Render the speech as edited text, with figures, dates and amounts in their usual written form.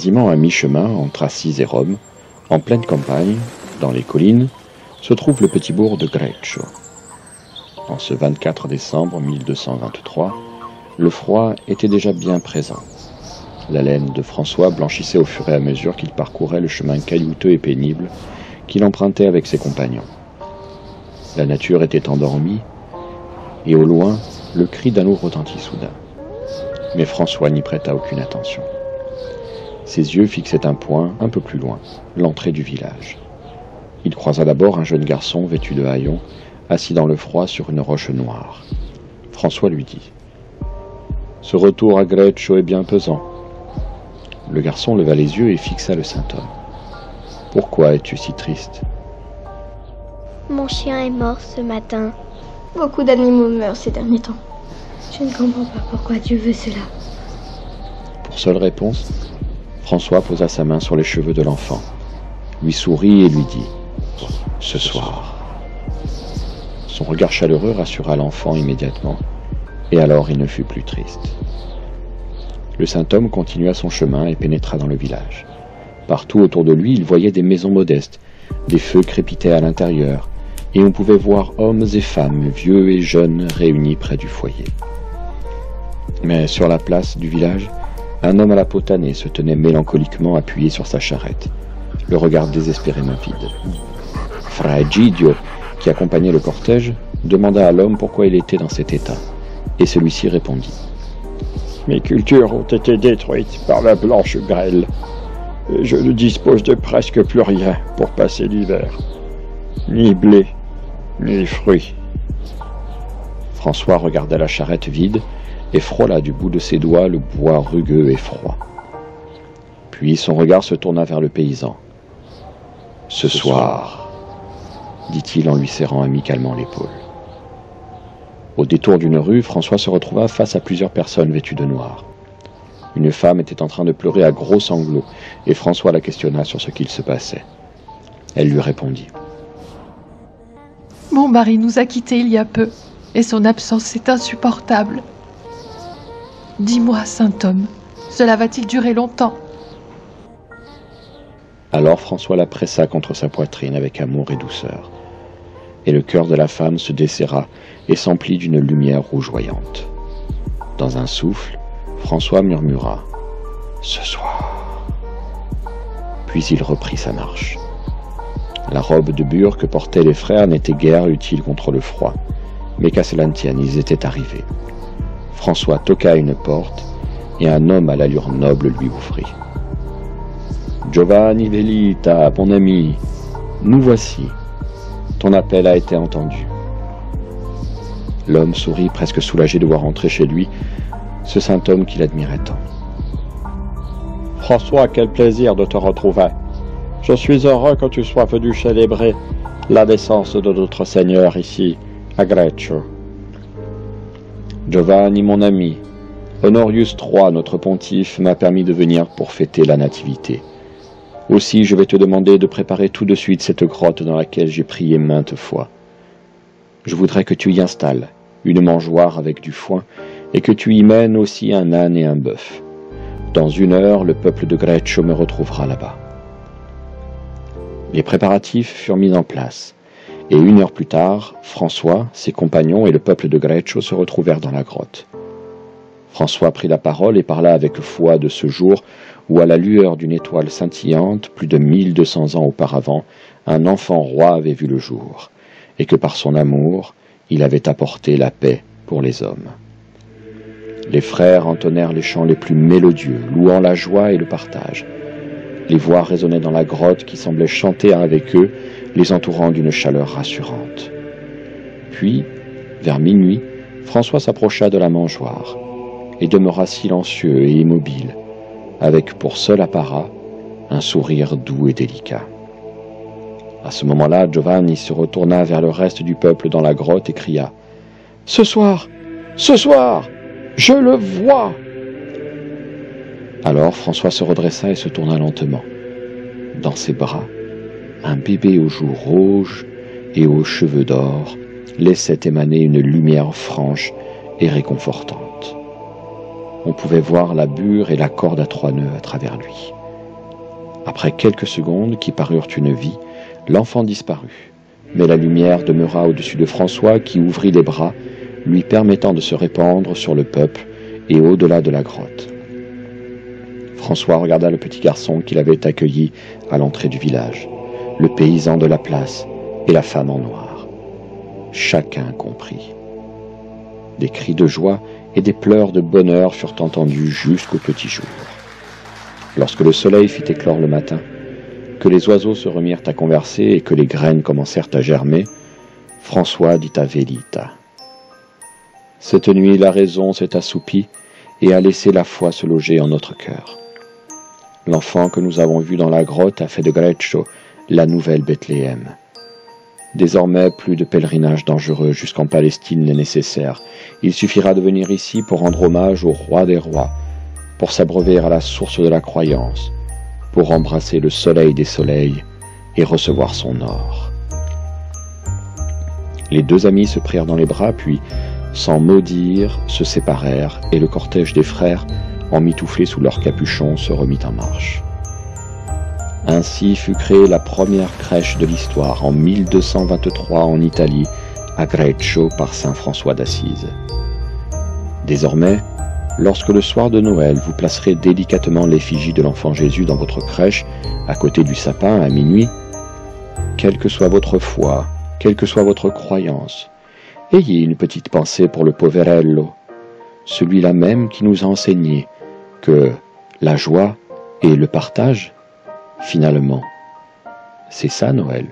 Quasiment à mi-chemin entre Assise et Rome, en pleine campagne, dans les collines, se trouve le petit bourg de Greccio. En ce 24 décembre 1223, le froid était déjà bien présent. La laine de François blanchissait au fur et à mesure qu'il parcourait le chemin caillouteux et pénible qu'il empruntait avec ses compagnons. La nature était endormie, et au loin, le cri d'un loup retentit soudain. Mais François n'y prêta aucune attention. Ses yeux fixaient un point un peu plus loin, l'entrée du village. Il croisa d'abord un jeune garçon vêtu de haillons, assis dans le froid sur une roche noire. François lui dit « Ce retour à Greccio est bien pesant. » Le garçon leva les yeux et fixa le saint homme. « Pourquoi es-tu si triste ?»« Mon chien est mort ce matin. Beaucoup d'animaux meurent ces derniers temps. Je ne comprends pas pourquoi Dieu veut cela. » Pour seule réponse, François posa sa main sur les cheveux de l'enfant, lui sourit et lui dit « Ce soir ». Son regard chaleureux rassura l'enfant immédiatement, et alors il ne fut plus triste. Le saint homme continua son chemin et pénétra dans le village. Partout autour de lui, il voyait des maisons modestes, des feux crépitaient à l'intérieur, et on pouvait voir hommes et femmes, vieux et jeunes, réunis près du foyer. Mais sur la place du village, un homme à la peau tannée se tenait mélancoliquement appuyé sur sa charrette, le regard désespérément vide. Fra Egidio, qui accompagnait le cortège, demanda à l'homme pourquoi il était dans cet état, et celui-ci répondit « Mes cultures ont été détruites par la blanche grêle. Je ne dispose de presque plus rien pour passer l'hiver. Ni blé, ni fruits. » François regarda la charrette vide et frôla du bout de ses doigts le bois rugueux et froid. Puis son regard se tourna vers le paysan. « Ce soir, dit-il en lui serrant amicalement l'épaule. Au détour d'une rue, François se retrouva face à plusieurs personnes vêtues de noir. Une femme était en train de pleurer à gros sanglots, et François la questionna sur ce qu'il se passait. Elle lui répondit. « Mon mari nous a quittés il y a peu, et son absence est insupportable. Dis-moi, saint homme, cela va-t-il durer longtemps ?» Alors François la pressa contre sa poitrine avec amour et douceur, et le cœur de la femme se desserra et s'emplit d'une lumière rougeoyante. Dans un souffle, François murmura « Ce soir ». Puis il reprit sa marche. La robe de bure que portaient les frères n'était guère utile contre le froid, mais qu'à cela ne tienne, ils étaient arrivés. François toqua à une porte, et un homme à l'allure noble lui ouvrit. « Giovanni Velita, mon ami, nous voici. Ton appel a été entendu. » L'homme sourit, presque soulagé de voir entrer chez lui ce saint homme qu'il admirait tant. « François, quel plaisir de te retrouver. Je suis heureux que tu sois venu célébrer la naissance de notre Seigneur ici, à Greccio. Giovanni, mon ami, Honorius III, notre pontife, m'a permis de venir pour fêter la Nativité. Aussi, je vais te demander de préparer tout de suite cette grotte dans laquelle j'ai prié maintes fois. Je voudrais que tu y installes une mangeoire avec du foin et que tu y mènes aussi un âne et un bœuf. Dans 1 heure, le peuple de Greccio me retrouvera là-bas. » Les préparatifs furent mis en place, et 1 heure plus tard, François, ses compagnons et le peuple de Greccio se retrouvèrent dans la grotte. François prit la parole et parla avec foi de ce jour où, à la lueur d'une étoile scintillante, plus de 1200 ans auparavant, un enfant roi avait vu le jour, et que par son amour, il avait apporté la paix pour les hommes. Les frères entonnèrent les chants les plus mélodieux, louant la joie et le partage. Les voix résonnaient dans la grotte qui semblait chanter avec eux, les entourant d'une chaleur rassurante. Puis, vers minuit, François s'approcha de la mangeoire et demeura silencieux et immobile, avec pour seul apparat un sourire doux et délicat. À ce moment-là, Giovanni se retourna vers le reste du peuple dans la grotte et cria « Ce soir, je le vois !» Alors François se redressa et se tourna lentement. Dans ses bras, un bébé aux joues rouges et aux cheveux d'or laissait émaner une lumière franche et réconfortante. On pouvait voir la bure et la corde à 3 nœuds à travers lui. Après quelques secondes qui parurent une vie, l'enfant disparut. Mais la lumière demeura au-dessus de François qui ouvrit les bras, lui permettant de se répandre sur le peuple et au-delà de la grotte. François regarda le petit garçon qu'il avait accueilli à l'entrée du village, le paysan de la place et la femme en noir. Chacun comprit. Des cris de joie et des pleurs de bonheur furent entendus jusqu'au petit jour. Lorsque le soleil fit éclore le matin, que les oiseaux se remirent à converser et que les graines commencèrent à germer, François dit à Vélita : « Cette nuit, la raison s'est assoupie et a laissé la foi se loger en notre cœur. L'enfant que nous avons vu dans la grotte a fait de Greccio la nouvelle Bethléem. Désormais, plus de pèlerinage dangereux jusqu'en Palestine n'est nécessaire. Il suffira de venir ici pour rendre hommage au roi des rois, pour s'abreuver à la source de la croyance, pour embrasser le soleil des soleils et recevoir son or. » Les deux amis se prirent dans les bras, puis, sans mot dire, se séparèrent, et le cortège des frères, emmitouflés sous leurs capuchons, se remit en marche. Ainsi fut créée la première crèche de l'histoire en 1223 en Italie, à Greccio par saint François d'Assise. Désormais, lorsque le soir de Noël vous placerez délicatement l'effigie de l'enfant Jésus dans votre crèche, à côté du sapin à minuit, quelle que soit votre foi, quelle que soit votre croyance, ayez une petite pensée pour le poverello, celui-là même qui nous a enseigné que la joie et le partage, finalement, c'est ça Noël.